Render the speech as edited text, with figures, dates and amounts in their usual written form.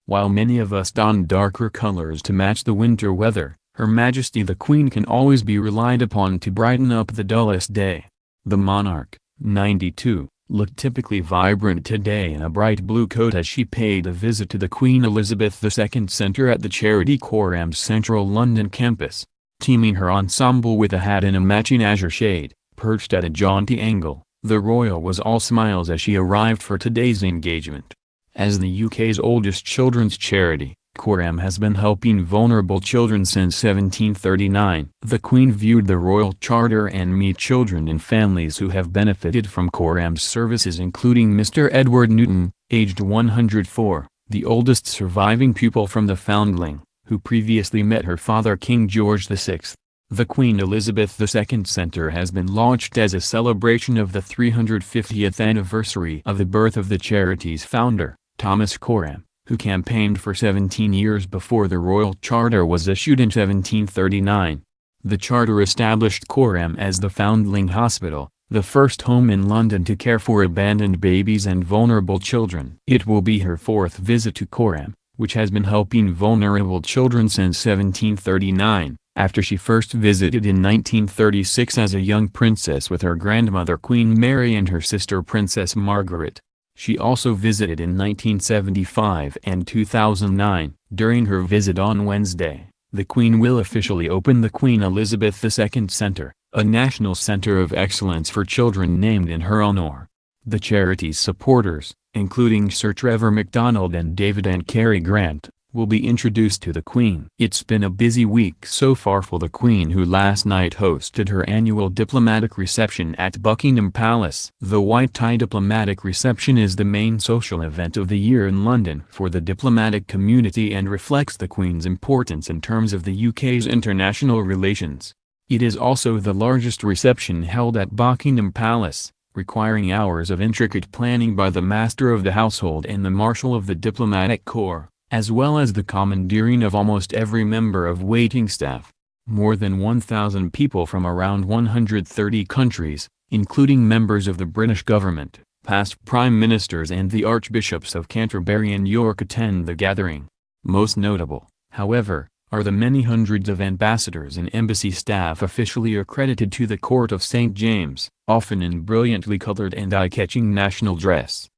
While many of us don darker colors to match the winter weather, Her Majesty the Queen can always be relied upon to brighten up the dullest day. The monarch, 92, looked typically vibrant today in a bright blue coat as she paid a visit to the Queen Elizabeth II Centre at the charity Coram's central London campus. Teaming her ensemble with a hat in a matching azure shade, perched at a jaunty angle, the royal was all smiles as she arrived for today's engagement. As the UK's oldest children's charity, Coram has been helping vulnerable children since 1739. The Queen viewed the Royal Charter and meet children and families who have benefited from Coram's services, including Mr. Edward Newton, aged 104, the oldest surviving pupil from the foundling, who previously met her father King George VI. The Queen Elizabeth II Centre has been launched as a celebration of the 350th anniversary of the birth of the charity's founder, Thomas Coram, who campaigned for 17 years before the Royal Charter was issued in 1739. The charter established Coram as the Foundling Hospital, the first home in London to care for abandoned babies and vulnerable children. It will be her fourth visit to Coram, which has been helping vulnerable children since 1739, after she first visited in 1936 as a young princess with her grandmother Queen Mary and her sister Princess Margaret. She also visited in 1975 and 2009. During her visit on Wednesday, the Queen will officially open the Queen Elizabeth II Centre, a national center of excellence for children named in her honor. The charity's supporters, including Sir Trevor MacDonald and David and Cary Grant, will be introduced to the Queen. It's been a busy week so far for the Queen, who last night hosted her annual diplomatic reception at Buckingham Palace. The White Tie Diplomatic Reception is the main social event of the year in London for the diplomatic community and reflects the Queen's importance in terms of the UK's international relations. It is also the largest reception held at Buckingham Palace, requiring hours of intricate planning by the Master of the Household and the Marshal of the Diplomatic Corps, as well as the commandeering of almost every member of waiting staff. More than 1,000 people from around 130 countries, including members of the British government, past prime ministers and the Archbishops of Canterbury and York, attend the gathering. Most notable, however, are the many hundreds of ambassadors and embassy staff officially accredited to the Court of St. James, often in brilliantly colored and eye-catching national dress.